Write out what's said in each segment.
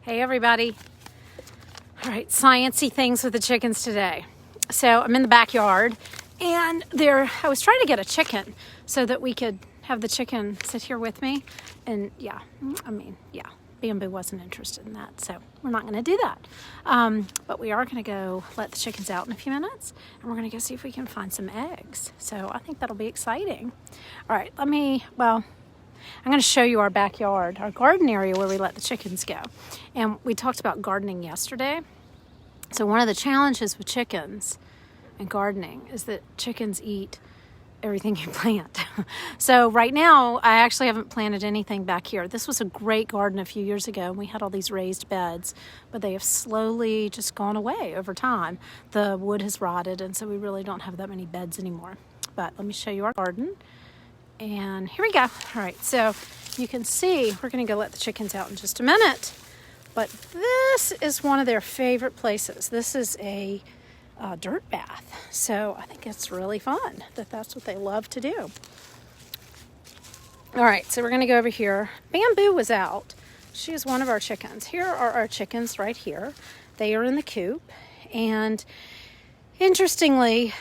Hey everybody. All right, Sciencey Things with the chickens today. So I'm in the backyard and I was trying to get a chicken so that we could have the chicken sit here with me. And Bamboo wasn't interested in that, so we're not gonna do that. But we are gonna go let the chickens out in a few minutes and we're gonna go see if we can find some eggs. So I think that'll be exciting. All right, I'm going to show you our backyard, our garden area where we let the chickens go. And we talked about gardening yesterday. So one of the challenges with chickens and gardening is that chickens eat everything you plant. So right now, I actually haven't planted anything back here. This was a great garden a few years ago, and we had all these raised beds, but they have slowly just gone away over time. The wood has rotted, and so we really don't have that many beds anymore. But let me show you our garden. And here we go. All right, so you can see we're going to go let the chickens out in just a minute. But this is one of their favorite places. This is a dirt bath. So I think it's really fun that's what they love to do. All right, so we're going to go over here. Bamboo was out. She is one of our chickens. Here are our chickens right here. They are in the coop. And interestingly,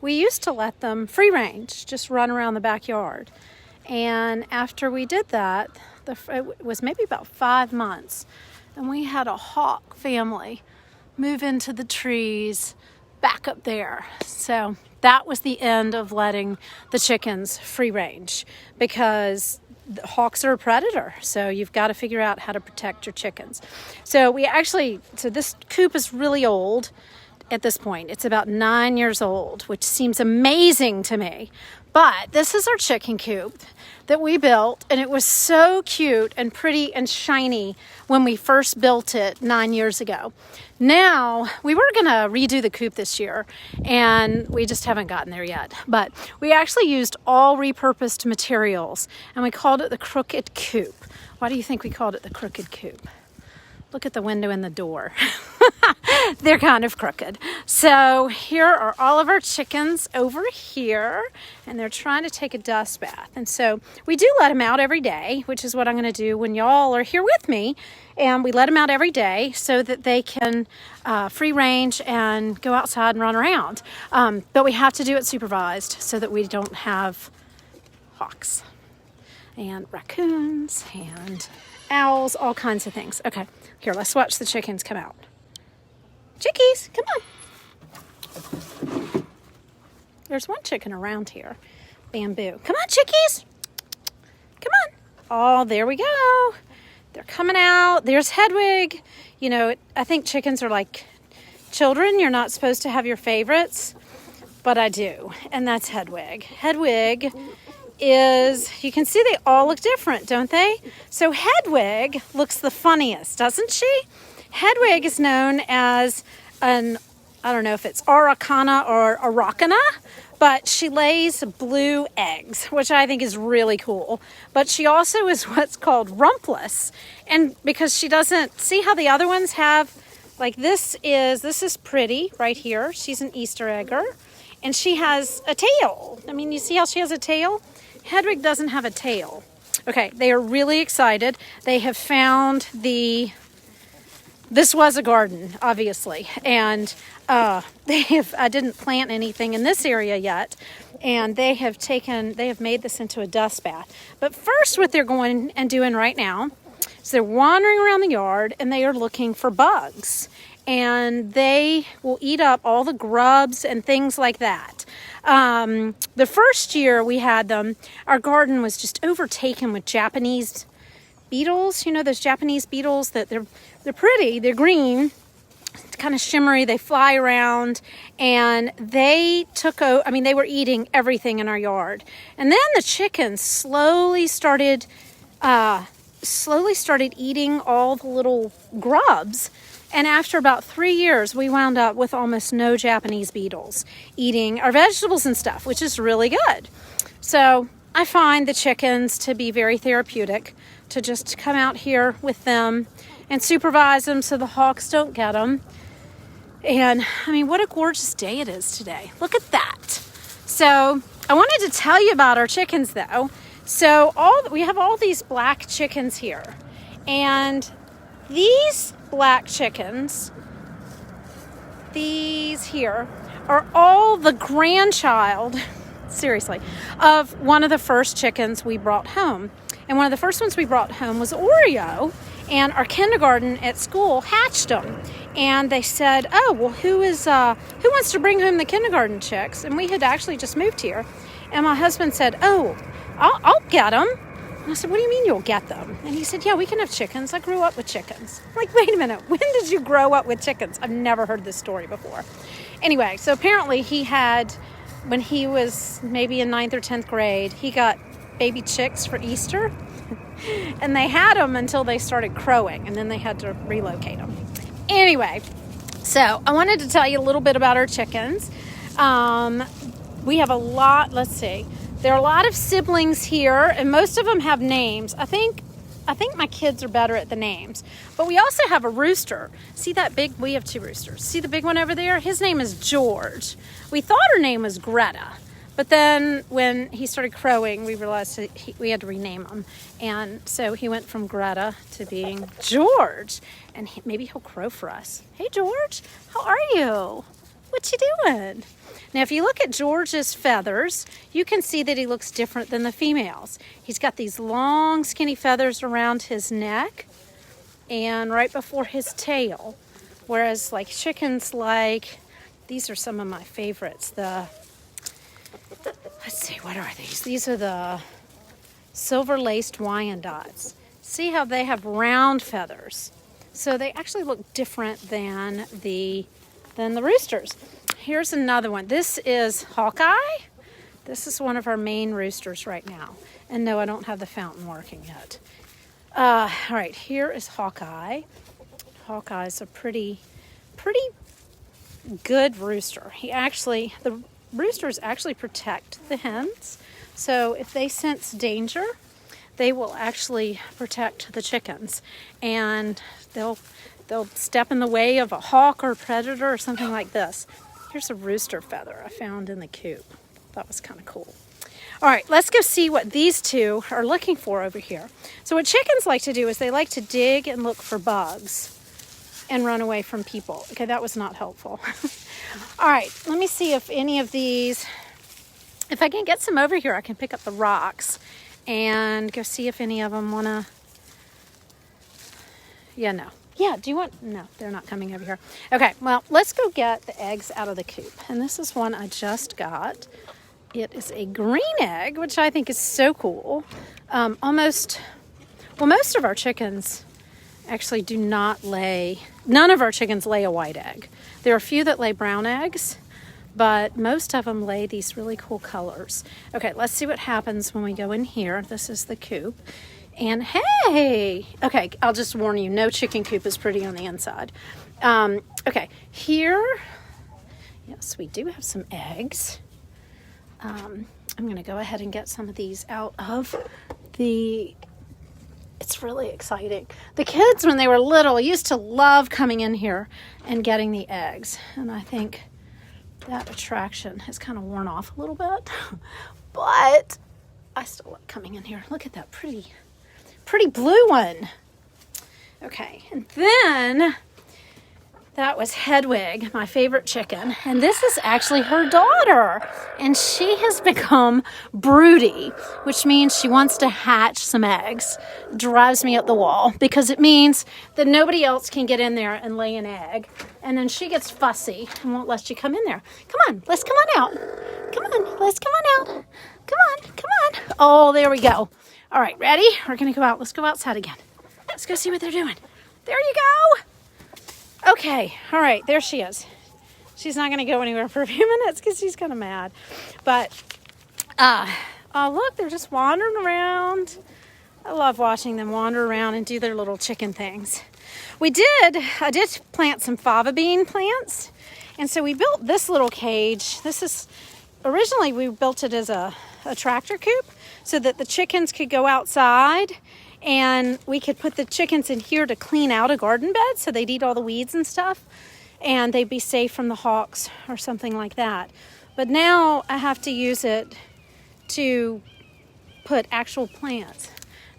we used to let them free range, just run around the backyard. And after we did that, it was maybe about 5 months, and we had a hawk family move into the trees back up there. So that was the end of letting the chickens free range, because the hawks are a predator. So you've got to figure out how to protect your chickens. So this coop is really old. At this point, it's about 9 years old, which seems amazing to me. But this is our chicken coop that we built, and it was so cute and pretty and shiny when we first built it 9 years ago. Now, we were going to redo the coop this year, and we just haven't gotten there yet. But we actually used all repurposed materials, and we called it the Crooked Coop. Why do you think we called it the Crooked Coop? Look at the window and the door. They're kind of crooked. So here are all of our chickens over here, and they're trying to take a dust bath. And so we do let them out every day, which is what I'm going to do when y'all are here with me. And we let them out every day so that they can free range and go outside and run around. But we have to do it supervised so that we don't have hawks and raccoons and owls, all kinds of things. Okay, here, let's watch the chickens come out. Chickies, come on. There's one chicken around here. Bamboo. Come on, chickies. Come on. Oh, there we go. They're coming out. There's Hedwig. You know, I think chickens are like children. You're not supposed to have your favorites, but I do. And that's Hedwig. Hedwig is, you can see they all look different, don't they? So Hedwig looks the funniest, doesn't she? Hedwig is known as I don't know if it's Araucana or Araucana, but she lays blue eggs, which I think is really cool. But she also is what's called rumpless. And because she doesn't, see how the other ones have, like this is pretty right here. She's an Easter egger. And she has a tail. I mean, you see how she has a tail? Hedwig doesn't have a tail. Okay, they are really excited. They have found this was a garden, obviously, and I didn't plant anything in this area yet, and they have made this into a dust bath. But first, what they're going and doing right now is they're wandering around the yard, and they are looking for bugs, and they will eat up all the grubs and things like that. The first year we had them, our garden was just overtaken with Japanese beetles. You know, those Japanese beetles that they're pretty, they're green, kind of shimmery, they fly around, and they were eating everything in our yard. And then the chickens slowly started eating all the little grubs. And after about 3 years, we wound up with almost no Japanese beetles eating our vegetables and stuff, which is really good. So I find the chickens to be very therapeutic, to just come out here with them and supervise them so the hawks don't get them. And I mean, what a gorgeous day it is today. Look at that. So I wanted to tell you about our chickens though. So we have all these black chickens here, and These black chickens, these here, are all the grandchild, seriously, of one of the first chickens we brought home. And one of the first ones we brought home was Oreo, and our kindergarten at school hatched them. And they said, oh, well, who wants to bring home the kindergarten chicks? And we had actually just moved here. And my husband said, oh, I'll get them. And I said, what do you mean you'll get them? And he said, yeah, we can have chickens. I grew up with chickens. I'm like, wait a minute, when did you grow up with chickens? I've never heard this story before. Anyway, so apparently he had, when he was maybe in 9th or 10th grade, he got baby chicks for Easter. And they had them until they started crowing, and then they had to relocate them. Anyway, so I wanted to tell you a little bit about our chickens. We have a lot, let's see. There are a lot of siblings here, and most of them have names. I think my kids are better at the names. But we also have a rooster. See that big, we have 2 roosters. See the big one over there? His name is George. We thought her name was Greta. But then when he started crowing, we realized we had to rename him. And so he went from Greta to being George. And maybe he'll crow for us. Hey, George, how are you? What you doing? Now, if you look at George's feathers, you can see that he looks different than the females. He's got these long, skinny feathers around his neck and right before his tail. Whereas, like chickens, these are some of my favorites. Let's see, what are these? These are the silver-laced Wyandottes. See how they have round feathers? So they actually look different than the roosters. Here's another one. This is Hawkeye. This is one of our main roosters right now. And no, I don't have the fountain working yet. All right, here is Hawkeye. Hawkeye's a pretty good rooster. The roosters actually protect the hens. So if they sense danger, they will actually protect the chickens. And they'll step in the way of a hawk or predator or something like this. Here's a rooster feather I found in the coop. That was kind of cool. All right, let's go see what these 2 are looking for over here. So what chickens like to do is they like to dig and look for bugs and run away from people. Okay, that was not helpful. All right, let me see if any of these, if I can get some over here, I can pick up the rocks and go see if any of them want to, yeah, no. Yeah, do you want, no, they're not coming over here. Okay, well, let's go get the eggs out of the coop. And this is one I just got. It is a green egg, which I think is so cool. Most of our chickens actually do not lay, none of our chickens lay a white egg. There are a few that lay brown eggs, but most of them lay these really cool colors. Okay, let's see what happens when we go in here. This is the coop. And hey, okay, I'll just warn you, no chicken coop is pretty on the inside. Okay, here, yes, we do have some eggs. I'm going to go ahead and get some of these out of it's really exciting. The kids, when they were little, used to love coming in here and getting the eggs. And I think that attraction has kind of worn off a little bit. But I still like coming in here. Look at that pretty blue one. Okay, and then that was Hedwig, my favorite chicken, and this is actually her daughter, and she has become broody, which means she wants to hatch some eggs. Drives me up the wall because it means that nobody else can get in there and lay an egg, and then she gets fussy and won't let you come in there. Come on, let's come on out. Come on, let's come on out. Come on. Oh, there we go. All right, ready? We're going to go out. Let's go outside again. Let's go see what they're doing. There you go. Okay, all right, there she is. She's not going to go anywhere for a few minutes because she's kind of mad. But, look, they're just wandering around. I love watching them wander around and do their little chicken things. I did plant some fava bean plants. And so we built this little cage. Originally we built it as a tractor coop so that the chickens could go outside and we could put the chickens in here to clean out a garden bed so they'd eat all the weeds and stuff and they'd be safe from the hawks or something like that. But now I have to use it to put actual plants.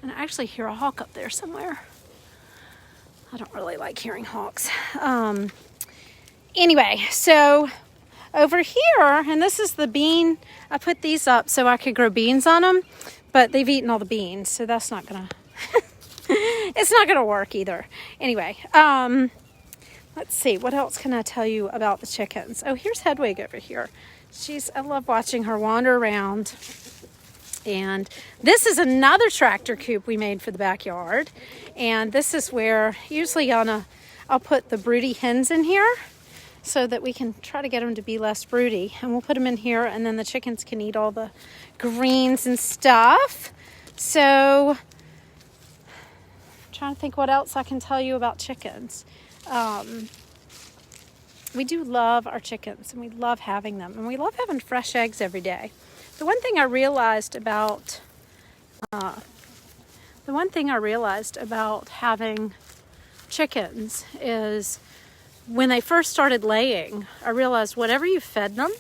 And I actually hear a hawk up there somewhere. I don't really like hearing hawks. Anyway, so over here, and this is the bean. I put these up so I could grow beans on them, but they've eaten all the beans, so that's not gonna, it's not gonna work either. Anyway, let's see, what else can I tell you about the chickens? Oh, here's Hedwig over here. I love watching her wander around. And this is another tractor coop we made for the backyard. And this is where usually I'll put the broody hens in here so that we can try to get them to be less broody. And we'll put them in here, and then the chickens can eat all the greens and stuff. So I'm trying to think what else I can tell you about chickens. We do love our chickens, and we love having them, and we love having fresh eggs every day. The one thing I realized about having chickens is when they first started laying, I realized whatever you fed them,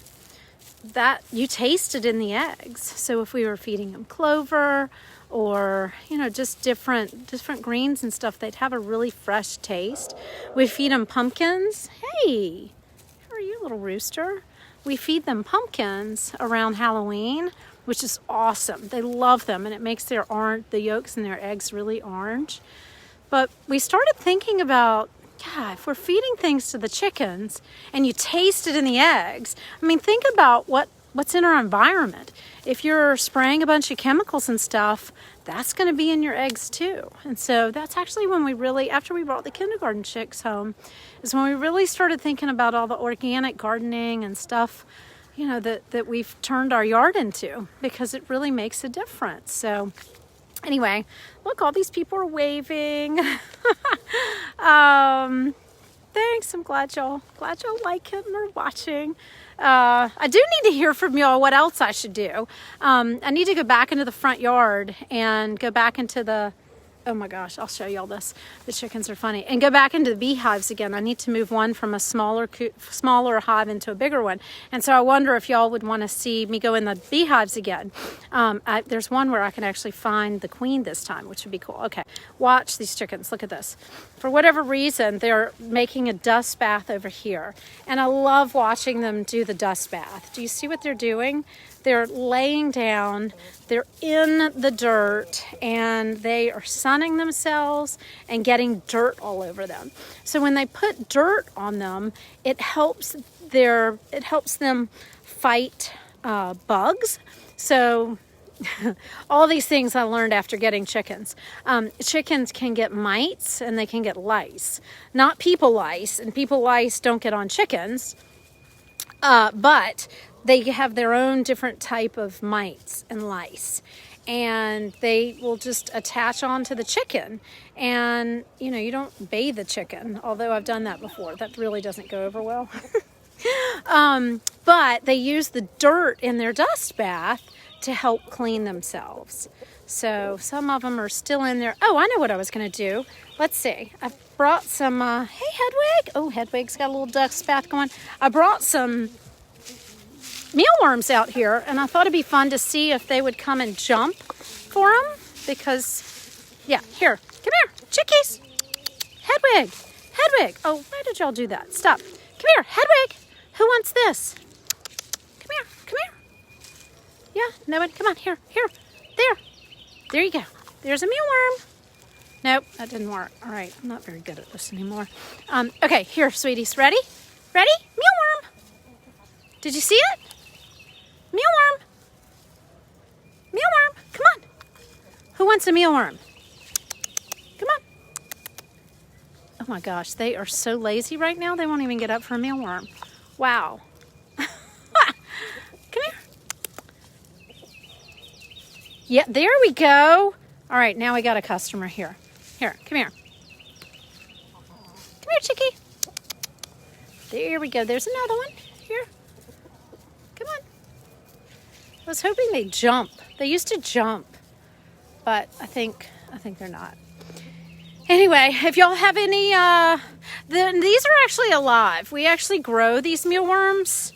that you tasted in the eggs. So if we were feeding them clover or, just different greens and stuff, they'd have a really fresh taste. We feed them pumpkins. Hey, who are you, little rooster? We feed them pumpkins around Halloween, which is awesome. They love them, and it makes the yolks in their eggs really orange. But we started thinking about, if we're feeding things to the chickens and you taste it in the eggs, think about what's in our environment. If you're spraying a bunch of chemicals and stuff, that's going to be in your eggs too. And so that's actually when after we brought the kindergarten chicks home, is when we really started thinking about all the organic gardening and stuff, that we've turned our yard into, because it really makes a difference. So anyway, look, all these people are waving. Thanks. I'm glad y'all like it and are watching. I do need to hear from y'all what else I should do. I need to go back into the front yard and go back into the, oh my gosh, I'll show y'all this. The chickens are funny. And go back into the beehives again. I need to move one from a smaller hive into a bigger one. And so I wonder if y'all would want to see me go in the beehives again. There's one where I can actually find the queen this time, which would be cool. Okay, watch these chickens. Look at this. For whatever reason, they're making a dust bath over here. And I love watching them do the dust bath. Do you see what they're doing? They're laying down, they're in the dirt, and they are sunning themselves and getting dirt all over them. So when they put dirt on them, it helps them fight bugs. So all these things I learned after getting chickens. Chickens can get mites and they can get lice. Not people lice, and people lice don't get on chickens, but they have their own different type of mites and lice, and they will just attach onto the chicken. And you don't bathe the chicken, although I've done that before. That really doesn't go over well. But they use the dirt in their dust bath to help clean themselves. So some of them are still in there. Oh, I know what I was going to do. Let's see. I brought some, hey, Hedwig. Oh, Hedwig's got a little dust bath going. I brought some mealworms out here, and I thought it'd be fun to see if they would come and jump for them, because, here, come here, chickies. Hedwig. Oh, why did y'all do that? Stop. Come here, Hedwig. Who wants this? Come here. Yeah, no one, come on, here, there you go. There's a mealworm. Nope, that didn't work. All right, I'm not very good at this anymore. Okay, here, sweeties, ready? Mealworm. Did you see it? Mealworm, come on. Who wants a mealworm? Come on. Oh my gosh, they are so lazy right now, they won't even get up for a mealworm. Wow. Come here. Yeah, there we go. All right, now we got a customer here. Here, come here. Come here, chickie. There we go. There's another one. Here. Come on. I was hoping they'd jump. They used to jump, but I think they're not. Anyway, if y'all have any, these are actually alive. We actually grow these mealworms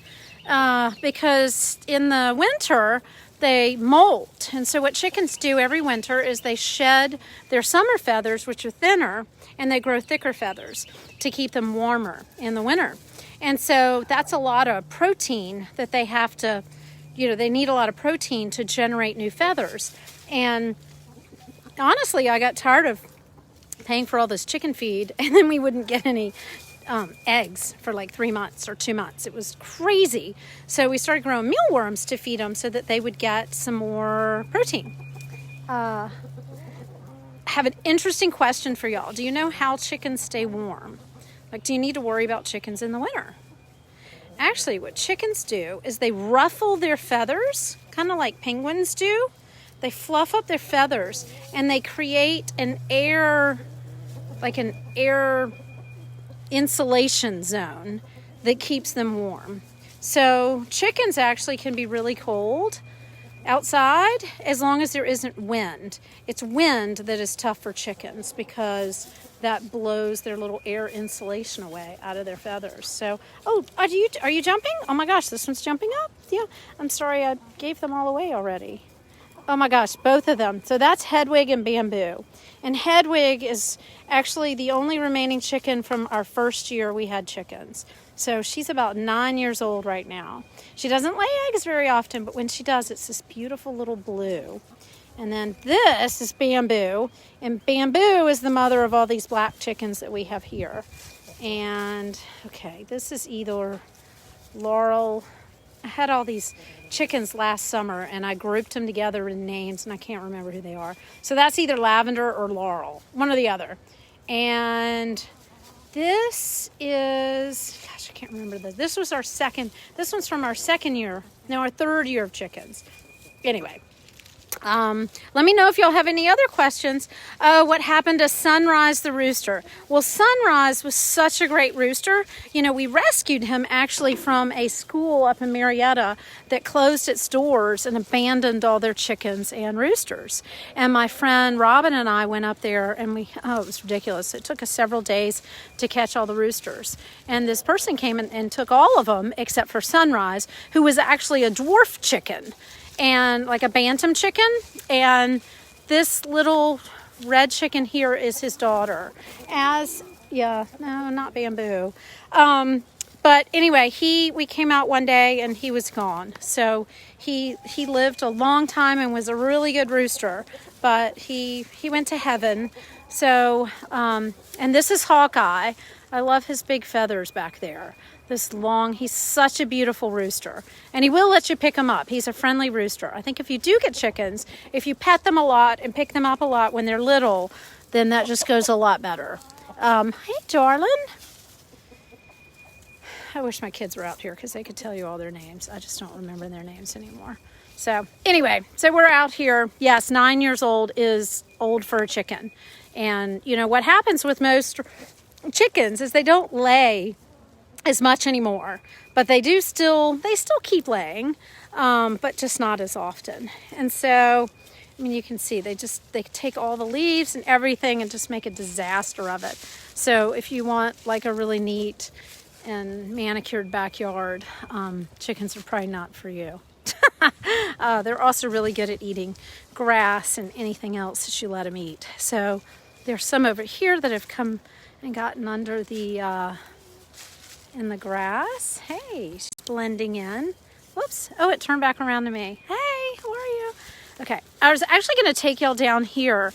because in the winter they molt. And so what chickens do every winter is they shed their summer feathers, which are thinner, and they grow thicker feathers to keep them warmer in the winter. And so that's a lot of protein that they have to, they need a lot of protein to generate new feathers. And honestly, I got tired of paying for all this chicken feed, and then we wouldn't get any eggs for like 3 months or 2 months. It was crazy. So we started growing mealworms to feed them so that they would get some more protein. I have an interesting question for y'all. Do you know how chickens stay warm? Like, do you need to worry about chickens in the winter? Actually, what chickens do is they ruffle their feathers, kind of like penguins do. They fluff up their feathers and they create an air insulation zone that keeps them warm. So chickens actually can be really cold outside as long as there isn't wind. It's wind that is tough for chickens because that blows their little air insulation away out of their feathers. So, are you jumping? Oh my gosh, this one's jumping up. Yeah, I'm sorry, I gave them all away already. Oh my gosh, both of them. So that's Hedwig and Bamboo. And Hedwig is actually the only remaining chicken from our first year we had chickens. So she's about 9 years old right now. She doesn't lay eggs very often, but when she does, it's this beautiful little blue. And then this is Bamboo. And Bamboo is the mother of all these black chickens that we have here. And, okay, this is either Laurel. I had all these chickens last summer, and I grouped them together in names, and I can't remember who they are. So that's either Lavender or Laurel, one or the other. And this is, gosh, I can't remember this. This one's from our our third year of chickens. Anyway. Let me know if y'all have any other questions. What happened to Sunrise the rooster? Well, Sunrise was such a great rooster. We rescued him actually from a school up in Marietta that closed its doors and abandoned all their chickens and roosters. And my friend Robin and I went up there, and it was ridiculous. It took us several days to catch all the roosters. And this person came and took all of them except for Sunrise, who was actually a dwarf chicken. And like a bantam chicken, and this little red chicken here is his daughter. Not Bamboo. But anyway, we came out one day and he was gone. So he lived a long time and was a really good rooster, but he went to heaven. So, and this is Hawkeye. I love his big feathers back there. He's such a beautiful rooster. And he will let you pick him up. He's a friendly rooster. I think if you do get chickens, if you pet them a lot and pick them up a lot when they're little, then that just goes a lot better. Hey, darling. I wish my kids were out here because they could tell you all their names. I just don't remember their names anymore. So anyway, we're out here. Yes, 9 years old is old for a chicken. And what happens with most chickens is they don't lay as much anymore, but they still keep laying, but just not as often. And so, you can see they take all the leaves and everything and just make a disaster of it. So if you want like a really neat and manicured backyard, chickens are probably not for you. They're also really good at eating grass and anything else that you let them eat. So there's some over here that have come and gotten under in the grass. Hey, she's blending in. Whoops. Oh, it turned back around to me. Hey, how are you? Okay. I was actually going to take y'all down here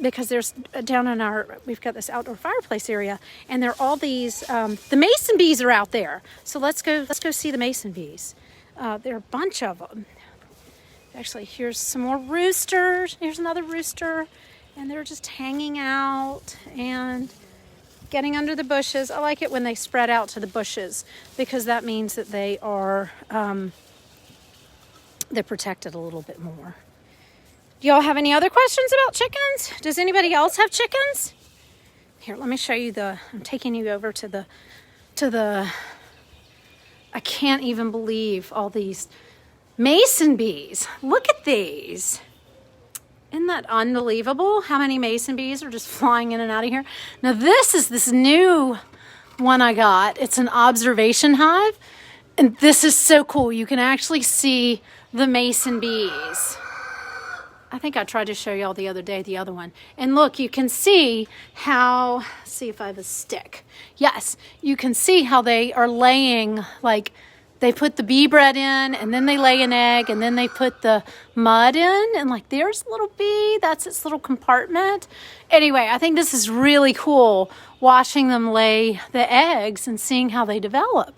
because there's we've got this outdoor fireplace area, and there are all these, the mason bees are out there. So let's go see the mason bees. There are a bunch of them. Actually, here's some more roosters. Here's another rooster, and they're just hanging out and getting under the bushes. I like it when they spread out to the bushes because that means that they are they're protected a little bit more. Do y'all have any other questions about chickens? Does anybody else have chickens? Here, let me show you I'm taking you over to the I can't even believe all these mason bees. Look at these. Isn't that unbelievable how many mason bees are just flying in and out of here? Now this is this new one I got. It's an observation hive. And this is so cool. You can actually see the mason bees. I think I tried to show y'all the other day, the other one. And look, you can see how, see if I have a stick. Yes, you can see how they are laying, like they put the bee bread in and then they lay an egg and then they put the mud in and like there's a little bee, that's its little compartment. Anyway, I think this is really cool watching them lay the eggs and seeing how they develop.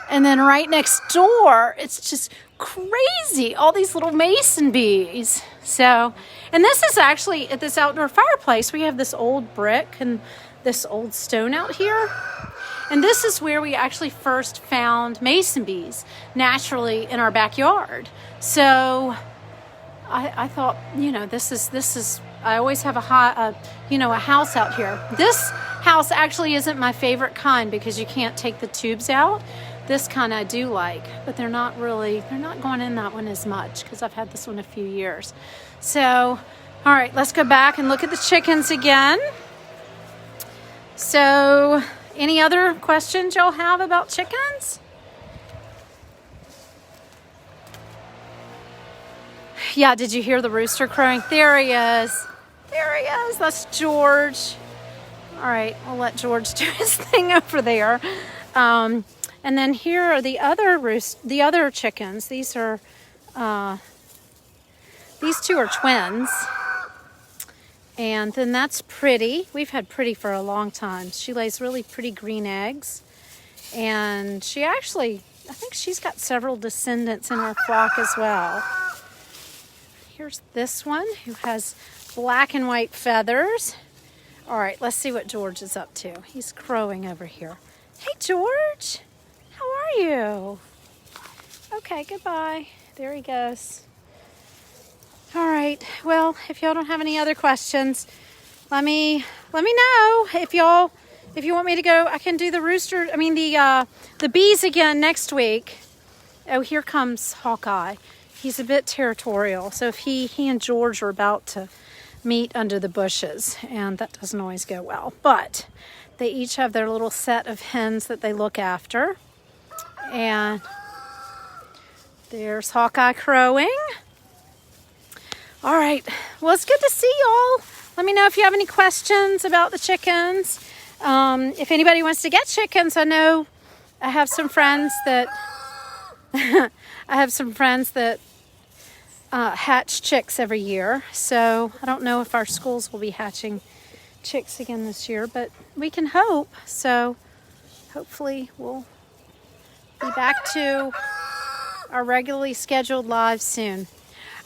And then right next door, it's just crazy, all these little mason bees. So, and this is actually at this outdoor fireplace. We have this old brick and this old stone out here. And this is where we actually first found mason bees naturally in our backyard. So I thought, you know, this is, I always have a house out here. This house actually isn't my favorite kind because you can't take the tubes out. This kind I do like, but they're not going in that one as much because I've had this one a few years. So, all right, let's go back and look at the chickens again. So, any other questions y'all have about chickens? Yeah, did you hear the rooster crowing? There he is. There he is. That's George. All right, I'll let George do his thing over there. And then here are the other chickens. These two are twins. And then that's Pretty. We've had Pretty for a long time. She lays really pretty green eggs. And she actually, I think she's got several descendants in our flock as well. Here's this one who has black and white feathers. All right, let's see what George is up to. He's crowing over here. Hey, George. How are you? Okay, goodbye. There he goes. All right, well, if y'all don't have any other questions, let me know if you want me to go. I can do the bees again next week. Oh, here comes Hawkeye. He's a bit territorial, so if he and George are about to meet under the bushes, and that doesn't always go well, but they each have their little set of hens that they look after. And there's Hawkeye crowing. All right, well, it's good to see y'all. Let me know if you have any questions about the chickens. If anybody wants to get chickens, I know I have some friends that hatch chicks every year. So I don't know if our schools will be hatching chicks again this year, but we can hope. So hopefully we'll be back to our regularly scheduled lives soon.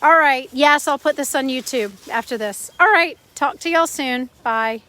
All right. Yes, I'll put this on YouTube after this. All right. Talk to y'all soon. Bye.